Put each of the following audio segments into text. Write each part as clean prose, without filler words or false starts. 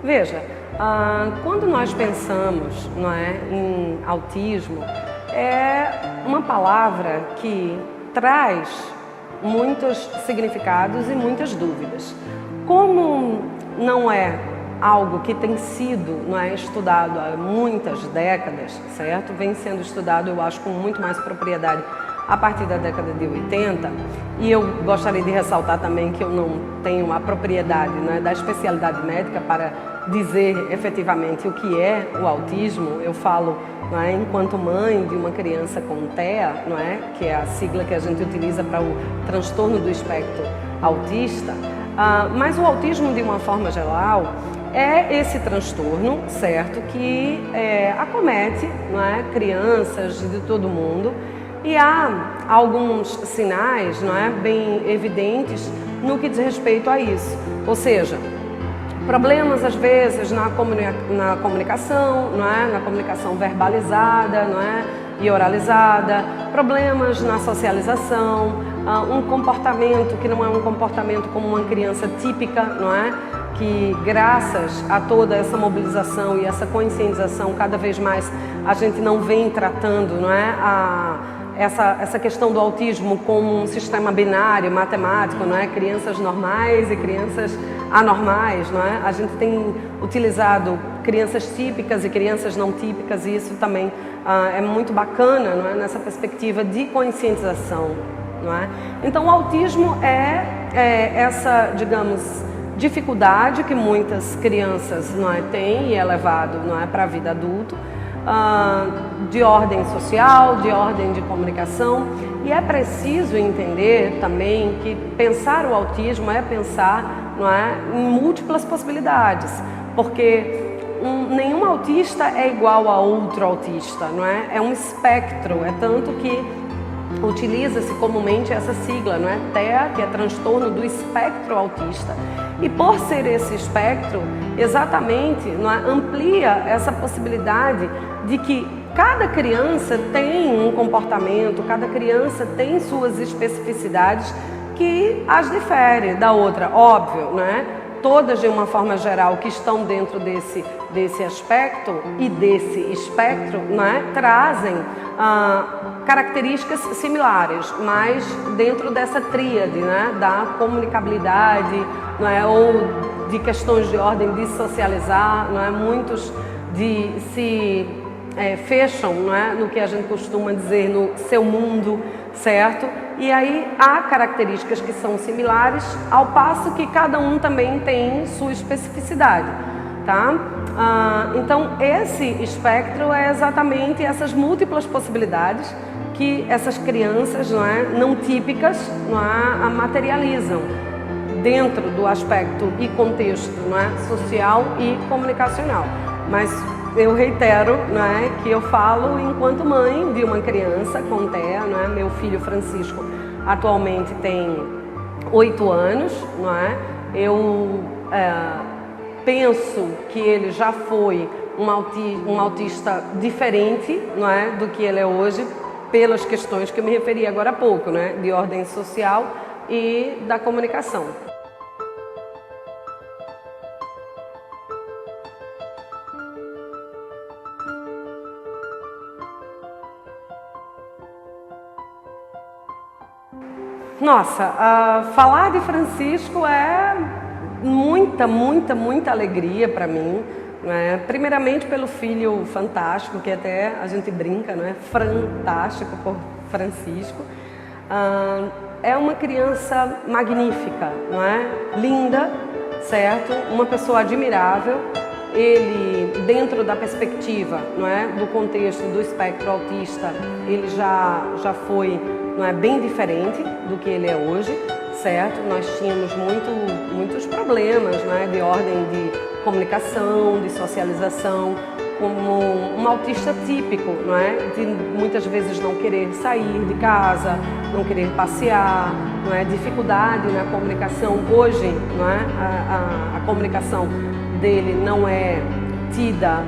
Veja, quando nós pensamos, não é, em autismo, é uma palavra que traz muitos significados e muitas dúvidas. Como não é algo que tem sido, não é, estudado há muitas décadas, certo? Vem sendo estudado, eu acho, com muito mais propriedade a partir da década de 80, e eu gostaria de ressaltar também que eu não tenho a propriedade, né, da especialidade médica para dizer efetivamente o que é o autismo. Eu falo, não é, enquanto mãe de uma criança com TEA, não é, que é a sigla que a gente utiliza para o transtorno do espectro autista, mas o autismo, de uma forma geral, é esse transtorno, certo, que acomete, não é, crianças de todo mundo. E há alguns sinais, não é, bem evidentes no que diz respeito a isso. Ou seja, problemas às vezes na comunicação, não é, na comunicação verbalizada, não é, e oralizada, problemas na socialização, um comportamento que não é um comportamento como uma criança típica, não é, que graças a toda essa mobilização e essa conscientização cada vez mais a gente não vem tratando, não é, essa questão do autismo como um sistema binário, matemático, não é? Crianças normais e crianças anormais, não é? A gente tem utilizado crianças típicas e crianças não típicas, e isso também é muito bacana, não é? Nessa perspectiva de conscientização, não é? Então, o autismo é essa, digamos, dificuldade que muitas crianças, não é, têm e é levado, não é, para a vida adulta, de ordem social, de ordem de comunicação, e é preciso entender também que pensar o autismo é pensar, não é, em múltiplas possibilidades, porque nenhum autista é igual a outro autista, não é? É um espectro, é tanto que utiliza-se comumente essa sigla, não é? TEA, que é transtorno do espectro autista. E por ser esse espectro, exatamente, não é, amplia essa possibilidade de que cada criança tem um comportamento, cada criança tem suas especificidades que as difere da outra, óbvio, não é? Todas, de uma forma geral, que estão dentro desse aspecto e desse espectro, não é, trazem características similares, mas dentro dessa tríade, né, da comunicabilidade, não é, ou de questões de ordem de socializar, não é, muitos se fecham, não é, no que a gente costuma dizer no seu mundo, certo? E aí há características que são similares, ao passo que cada um também tem sua especificidade, tá? Então esse espectro é exatamente essas múltiplas possibilidades que essas crianças, não é, não típicas, não é, materializam dentro do aspecto e contexto, não é, social e comunicacional. Mas eu reitero, não é, que eu falo enquanto mãe de uma criança com TEA, não é? Meu filho Francisco atualmente tem 8 anos, não é? Eu penso que ele já foi um autista diferente, não é, do que ele é hoje, pelas questões que eu me referi agora há pouco, né, de ordem social e da comunicação. Nossa, falar de Francisco é muita alegria para mim, né? Primeiramente pelo filho fantástico, que até a gente brinca, não é? Fantástico por Francisco. É uma criança magnífica, não é? Linda, certo? Uma pessoa admirável. Ele, dentro da perspectiva, não é, do contexto do espectro autista, ele já foi, não é, bem diferente do que ele é hoje, certo? Nós tínhamos muitos problemas, não é, de ordem de comunicação, de socialização, como um autista típico, não é, de muitas vezes não querer sair de casa, não querer passear, não é, dificuldade na comunicação. Hoje, não é, a comunicação dele não é tida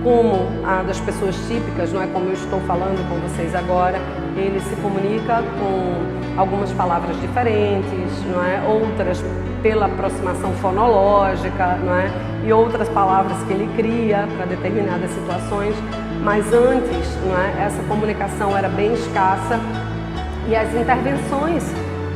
como a das pessoas típicas, não é, como eu estou falando com vocês agora. Ele se comunica com algumas palavras diferentes, não é, outras pela aproximação fonológica, não é? E outras palavras que ele cria para determinadas situações, mas antes, não é? Essa comunicação era bem escassa e as intervenções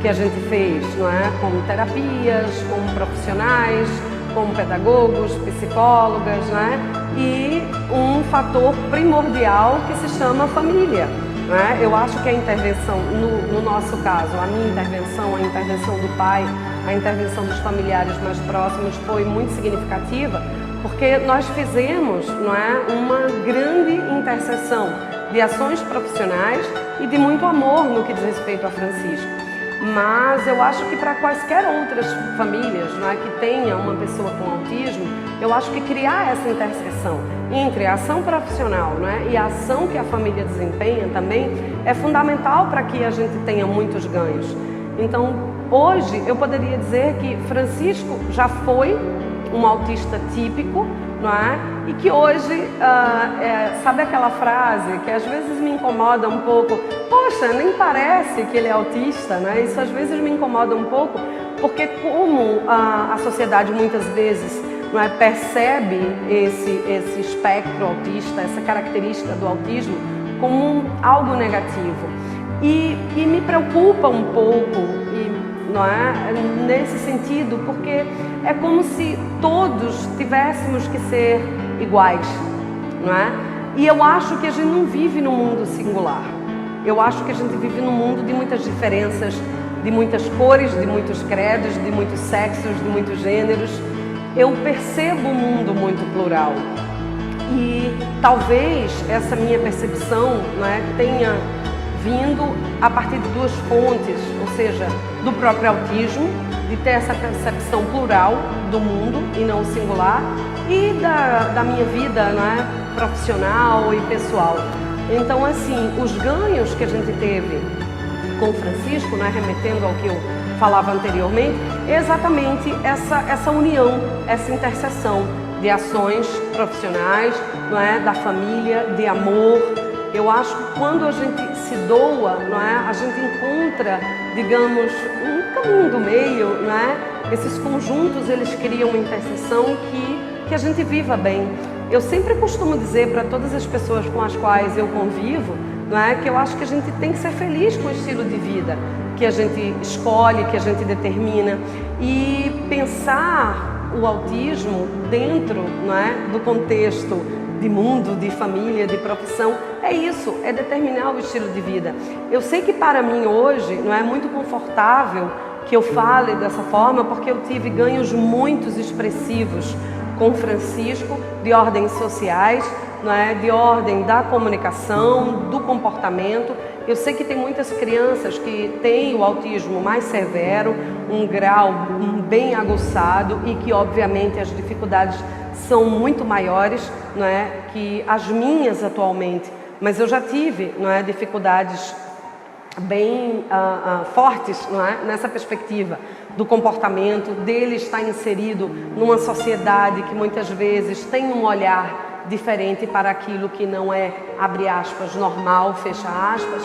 que a gente fez, não é? Como terapias, como profissionais, como pedagogos, psicólogas, né? E um fator primordial que se chama família. Não é? Eu acho que a intervenção, no nosso caso, a minha intervenção, a intervenção do pai, a intervenção dos familiares mais próximos foi muito significativa, porque nós fizemos, não é, uma grande interseção de ações profissionais e de muito amor no que diz respeito a Francisco. Mas eu acho que para quaisquer outras famílias, não é, que tenha uma pessoa com autismo, eu acho que criar essa interseção entre a ação profissional, não é, e a ação que a família desempenha também é fundamental para que a gente tenha muitos ganhos. Então, hoje eu poderia dizer que Francisco já foi um autista típico, não é? E que hoje, sabe aquela frase que às vezes me incomoda um pouco, poxa, nem parece que ele é autista, né? Isso às vezes me incomoda um pouco, porque como a sociedade muitas vezes, não é, percebe esse espectro autista, essa característica do autismo como algo negativo. E me preocupa um pouco, não é, nesse sentido, porque é como se todos tivéssemos que ser iguais, não é? E eu acho que a gente não vive num mundo singular. Eu acho que a gente vive num mundo de muitas diferenças, de muitas cores, de muitos credos, de muitos sexos, de muitos gêneros. Eu percebo um mundo muito plural. E talvez essa minha percepção, não é, tenha vindo a partir de duas fontes, ou seja, do próprio autismo, de ter essa percepção plural do mundo e não singular, e da minha vida, não é, profissional e pessoal. Então, assim, os ganhos que a gente teve com o Francisco, não é, remetendo ao que eu falava anteriormente, é exatamente essa união, essa interseção de ações profissionais, não é, da família, de amor. Eu acho que quando a gente se doa, não é, a gente encontra, digamos, um caminho do meio, não é? Esses conjuntos, eles criam uma interseção que a gente viva bem. Eu sempre costumo dizer para todas as pessoas com as quais eu convivo, não é, que eu acho que a gente tem que ser feliz com o estilo de vida que a gente escolhe, que a gente determina, e pensar o autismo dentro, não é, do contexto de mundo, de família, de profissão, é isso, é determinar o estilo de vida. Eu sei que para mim hoje não é muito confortável que eu fale dessa forma, porque eu tive ganhos muito expressivos com Francisco, de ordens sociais, não é, de ordem da comunicação, do comportamento. Eu sei que tem muitas crianças que têm o autismo mais severo, um grau bem aguçado, e que obviamente as dificuldades são muito maiores, não é, que as minhas atualmente, mas eu já tive, não é, dificuldades bem fortes, não é, nessa perspectiva do comportamento, dele estar inserido numa sociedade que muitas vezes tem um olhar diferente para aquilo que não é, abre aspas, normal, fecha aspas,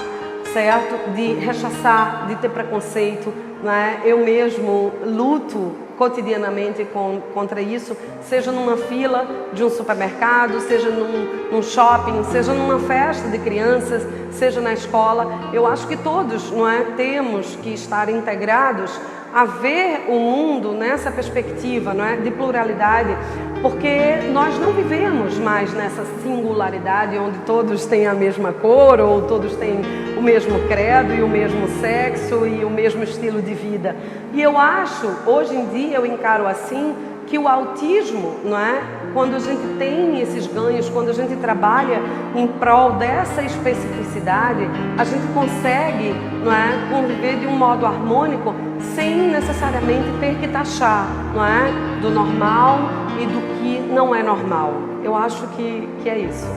certo? De rechaçar, de ter preconceito, não é? Eu mesmo luto cotidianamente contra isso, seja numa fila de um supermercado, seja num shopping, seja numa festa de crianças, seja na escola. Eu acho que todos, não é, temos que estar integrados a ver o mundo nessa perspectiva, não é, de pluralidade, porque nós não vivemos mais nessa singularidade onde todos têm a mesma cor ou todos têm o mesmo credo e o mesmo sexo e o mesmo estilo de vida. E eu acho, hoje em dia eu encaro assim, que o autismo, não é, quando a gente tem esses ganhos, quando a gente trabalha em prol dessa especificidade, a gente consegue, não é, conviver de um modo harmônico sem necessariamente ter que taxar, não é, do normal e do que não é normal. Eu acho que é isso.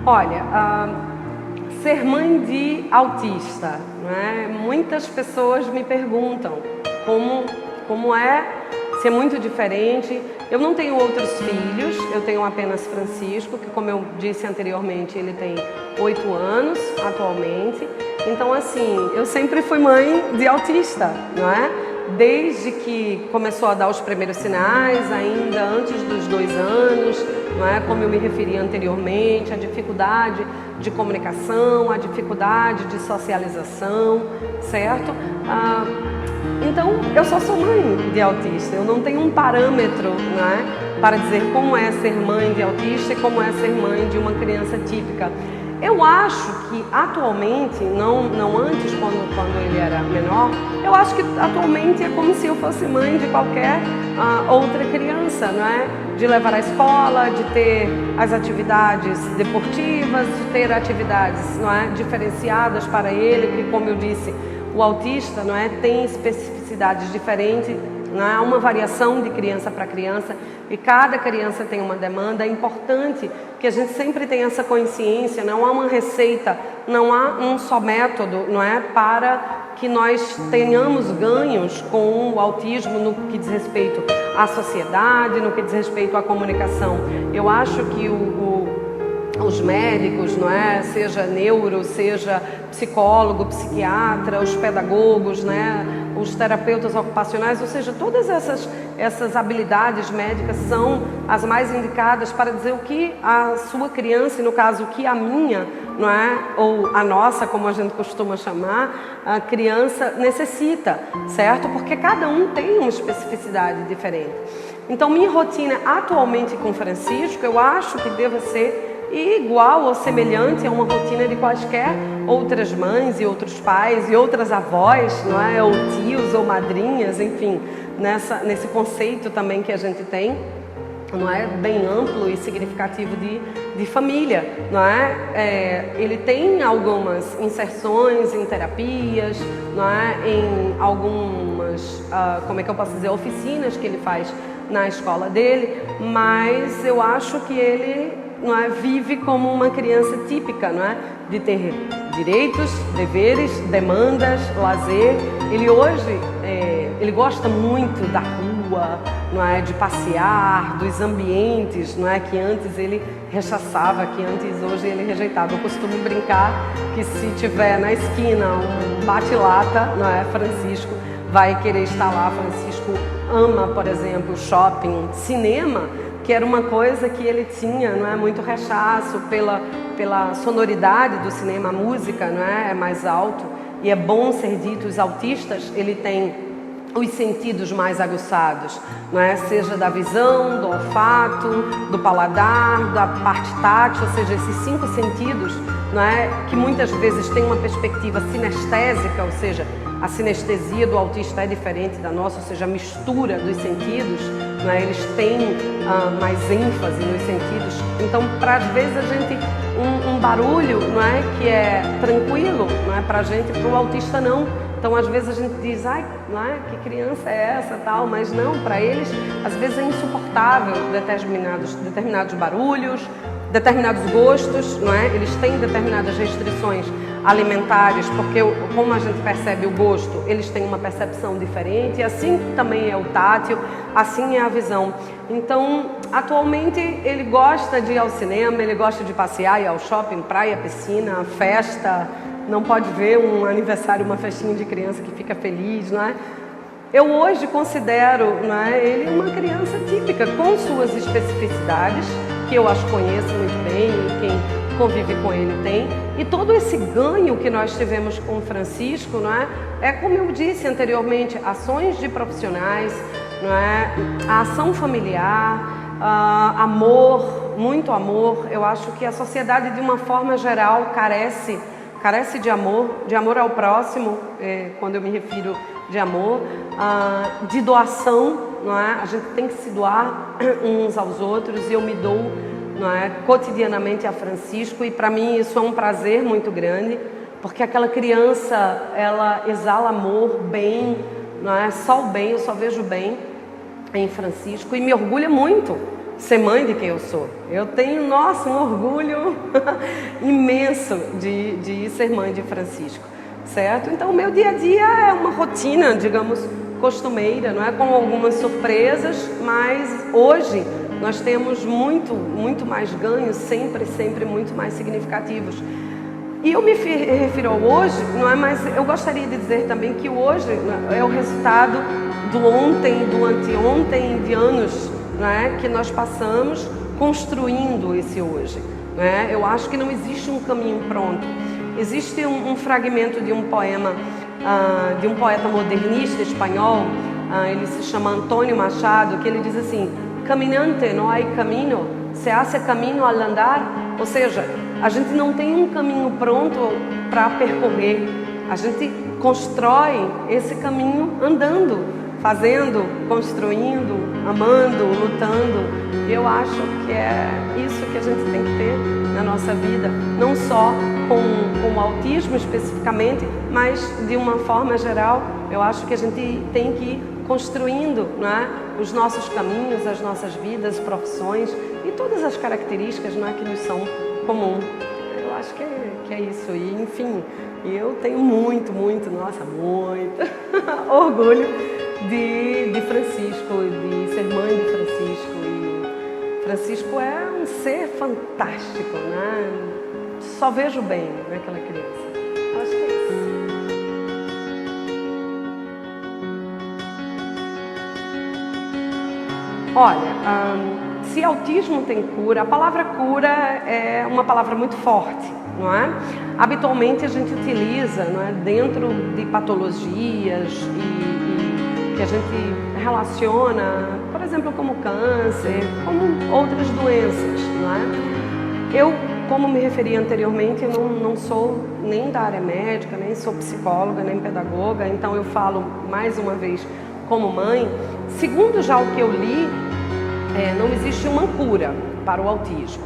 Olha, ser mãe de autista, não é? Muitas pessoas me perguntam como é se é muito diferente. Eu não tenho outros filhos, eu tenho apenas Francisco, que, como eu disse anteriormente, ele tem 8 anos atualmente. Então, assim, eu sempre fui mãe de autista, não é? Desde que começou a dar os primeiros sinais, ainda antes dos 2 anos, não é? Como eu me referi anteriormente, a dificuldade de comunicação, a dificuldade de socialização, certo? Então, eu só sou mãe de autista, eu não tenho um parâmetro, não é, para dizer como é ser mãe de autista e como é ser mãe de uma criança típica. Eu acho que atualmente, não antes, quando ele era menor, eu acho que atualmente é como se eu fosse mãe de qualquer outra criança, não é? De levar à escola, de ter as atividades deportivas, de ter atividades, não é, diferenciadas para ele, que, como eu disse, o autista, não é, tem especificidades diferentes, não é? Há uma variação de criança para criança e cada criança tem uma demanda. É importante que a gente sempre tenha essa consciência, não há uma receita, não há um só método, não é, para que nós tenhamos ganhos com o autismo no que diz respeito à sociedade, no que diz respeito à comunicação. Eu acho que os médicos, não é, seja neuro, seja psicólogo, psiquiatra, os pedagogos, né, os terapeutas ocupacionais, ou seja, todas essas habilidades médicas são as mais indicadas para dizer o que a sua criança, e no caso o que a minha, não é, ou a nossa, como a gente costuma chamar, a criança necessita, certo? Porque cada um tem uma especificidade diferente. Então, minha rotina atualmente com Francisco, eu acho que deva ser igual ou semelhante a uma rotina de quaisquer outras mães e outros pais e outras avós, não é? Ou tios ou madrinhas, enfim, nesse conceito também que a gente tem, não é, bem amplo e significativo de família, não é? Ele tem algumas inserções em terapias, não é? Em algumas, como é que eu posso dizer, oficinas que ele faz na escola dele, mas eu acho que ele, não é, vive como uma criança típica, não é? De ter direitos, deveres, demandas, lazer. Ele hoje, ele gosta muito da rua, não é? De passear, dos ambientes, não é? Que antes ele rechaçava, que antes hoje ele rejeitava. Eu costumo brincar que se tiver na esquina um bate-lata, não é? Francisco vai querer estar lá. Francisco ama, por exemplo, shopping, cinema, que era uma coisa que ele tinha, não é, muito rechaço pela sonoridade do cinema. A música, não é mais alto, e é bom ser dito, os autistas, ele tem os sentidos mais aguçados, não é? Seja da visão, do olfato, do paladar, da parte tátil, ou seja, esses 5 sentidos, não é, que muitas vezes tem uma perspectiva sinestésica, ou seja, a sinestesia do autista é diferente da nossa, ou seja, a mistura dos sentidos, não é? Eles têm mais ênfase nos sentidos. Então, para às vezes a gente, um barulho, não é, que é tranquilo, não é, para a gente, para o autista não. Então, às vezes a gente diz, ai, não é, que criança é essa, tal, mas não, para eles, às vezes é insuportável determinados barulhos, determinados gostos, não é? Eles têm determinadas restrições alimentares, porque como a gente percebe o gosto, eles têm uma percepção diferente, assim também é o tátil, assim é a visão. Então, atualmente ele gosta de ir ao cinema, ele gosta de passear, ir ao shopping, praia, piscina, festa. Não pode ver um aniversário, uma festinha de criança que fica feliz, não é? Eu hoje considero, não é, ele uma criança típica, com suas especificidades, que eu as conheço muito bem, e quem convive com ele tem. E todo esse ganho que nós tivemos com o Francisco, não é como eu disse anteriormente, ações de profissionais, não é? A ação familiar, amor, muito amor. Eu acho que a sociedade, de uma forma geral, carece de amor ao próximo, quando eu me refiro de amor, de doação, não é? A gente tem que se doar uns aos outros, e eu me dou, não é, cotidianamente a Francisco, e para mim isso é um prazer muito grande, porque aquela criança, ela exala amor, bem, não é? Só o bem, eu só vejo bem em Francisco, e me orgulha muito ser mãe de quem eu sou. Eu tenho, nossa, um orgulho imenso de ser mãe de Francisco, certo? Então, o meu dia a dia é uma rotina, digamos, costumeira, não é, com algumas surpresas, mas hoje nós temos muito mais ganhos, sempre muito mais significativos. E eu me refiro ao hoje, não é, mas eu gostaria de dizer também que o hoje é o resultado do ontem, do anteontem, de anos, não é, que nós passamos construindo esse hoje. Não é? Eu acho que não existe um caminho pronto. Existe um fragmento de um poema de um poeta modernista espanhol, ele se chama Antônio Machado, que ele diz assim: caminante no hay camino, se hace camino al andar. Ou seja, a gente não tem um caminho pronto para percorrer, a gente constrói esse caminho andando, fazendo, construindo, amando, lutando. E eu acho que é isso que a gente tem que ter na nossa vida, não só com o autismo especificamente, mas de uma forma geral. Eu acho que a gente tem que ir construindo, não é, os nossos caminhos, as nossas vidas, profissões e todas as características, não é, que nos são comuns. Eu acho que é isso. E, enfim, eu tenho muito orgulho de Francisco, de ser mãe de Francisco. E Francisco é um ser fantástico, né? Só vejo bem naquela criança. Eu acho que é isso. Olha, se autismo tem cura, a palavra cura é uma palavra muito forte, não é? Habitualmente a gente utiliza, não é, dentro de patologias e que a gente relaciona, por exemplo, como câncer, como outras doenças, não é? Eu, como me referi anteriormente, eu não sou nem da área médica, nem sou psicóloga, nem pedagoga, então eu falo mais uma vez como mãe. Segundo já o que eu li, não existe uma cura para o autismo.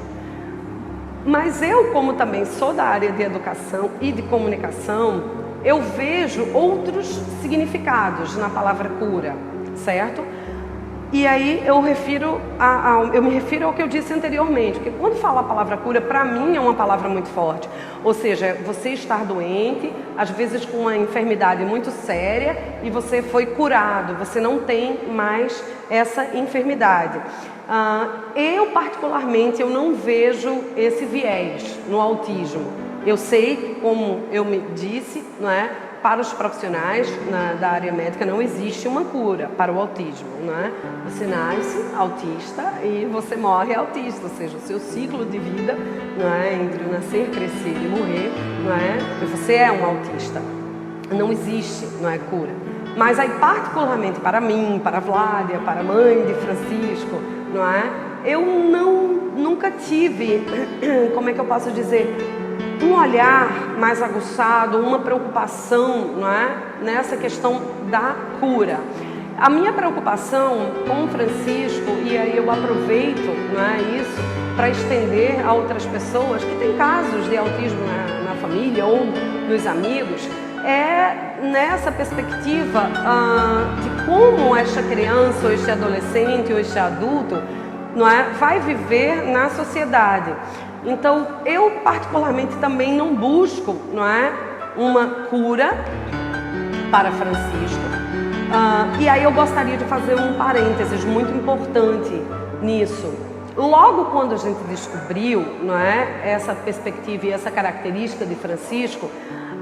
Mas eu, como também sou da área de educação e de comunicação, eu vejo outros significados na palavra cura, certo? E aí eu me refiro ao que eu disse anteriormente, porque quando falo a palavra cura, para mim é uma palavra muito forte. Ou seja, você estar doente, às vezes com uma enfermidade muito séria, e você foi curado, você não tem mais essa enfermidade. Eu particularmente, eu não vejo esse viés no autismo. Eu sei que, como eu me disse, não é? Para os profissionais da área médica não existe uma cura para o autismo, não é? Você nasce autista e você morre autista, ou seja, o seu ciclo de vida, não é, entre o nascer, crescer e morrer, não é? Você é um autista. Não existe, não é, cura. Mas aí, particularmente para mim, para a Vládia, para a mãe de Francisco, não é? Eu nunca tive, como é que eu posso dizer, um olhar mais aguçado, uma preocupação, não é, nessa questão da cura. A minha preocupação com o Francisco, e aí eu aproveito, não é, isso para estender a outras pessoas que têm casos de autismo na família ou nos amigos, é nessa perspectiva de como esta criança, ou este adolescente, ou este adulto, não é, vai viver na sociedade. Então, eu particularmente também não busco, não é, uma cura para Francisco. E aí eu gostaria de fazer um parênteses muito importante nisso. Logo quando a gente descobriu, não é, essa perspectiva e essa característica de Francisco,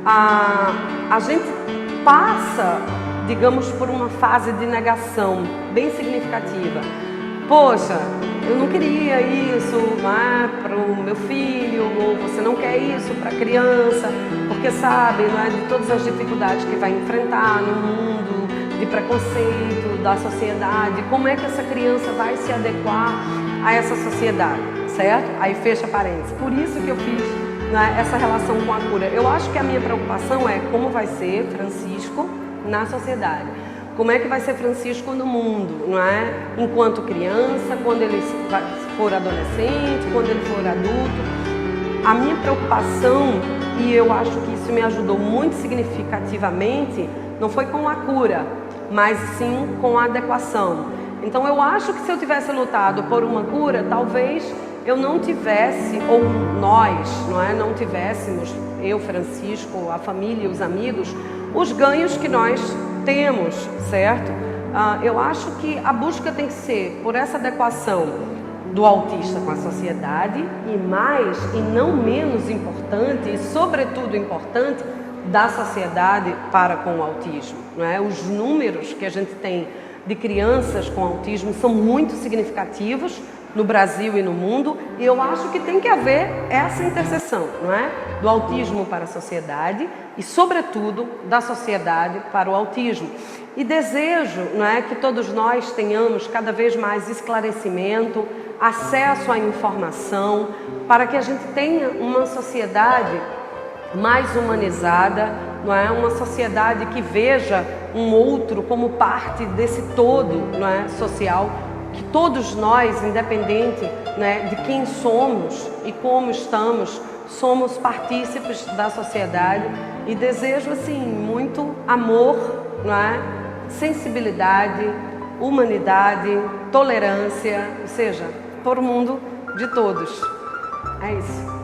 a gente passa, digamos, por uma fase de negação bem significativa. Poxa, eu não queria isso, para o meu filho, ou você não quer isso para a criança, porque sabe, não é, de todas as dificuldades que vai enfrentar no mundo, de preconceito, da sociedade, como é que essa criança vai se adequar a essa sociedade, certo? Aí fecha parênteses. Por isso que eu fiz, né, essa relação com a cura. Eu acho que a minha preocupação é como vai ser Francisco na sociedade. Como é que vai ser Francisco no mundo, não é? Enquanto criança, quando ele for adolescente, quando ele for adulto. A minha preocupação, e eu acho que isso me ajudou muito significativamente, não foi com a cura, mas sim com a adequação. Então eu acho que se eu tivesse lutado por uma cura, talvez eu não tivesse, ou nós, não é? Não tivéssemos, eu, Francisco, a família e os amigos, os ganhos que nós temos, certo? Eu acho que a busca tem que ser por essa adequação do autista com a sociedade e mais e não menos importante e sobretudo importante da sociedade para com o autismo, não é? Os números que a gente tem de crianças com autismo são muito significativos no Brasil e no mundo, e eu acho que tem que haver essa interseção, não é? Do autismo para a sociedade e, sobretudo, da sociedade para o autismo. E desejo, não é, que todos nós tenhamos cada vez mais esclarecimento, acesso à informação, para que a gente tenha uma sociedade mais humanizada, não é? Uma sociedade que veja um outro como parte desse todo, não é, social, que todos nós, independente, né, de quem somos e como estamos, somos partícipes da sociedade. E desejo assim muito amor, não é? Sensibilidade, humanidade, tolerância, ou seja, por o mundo de todos. É isso.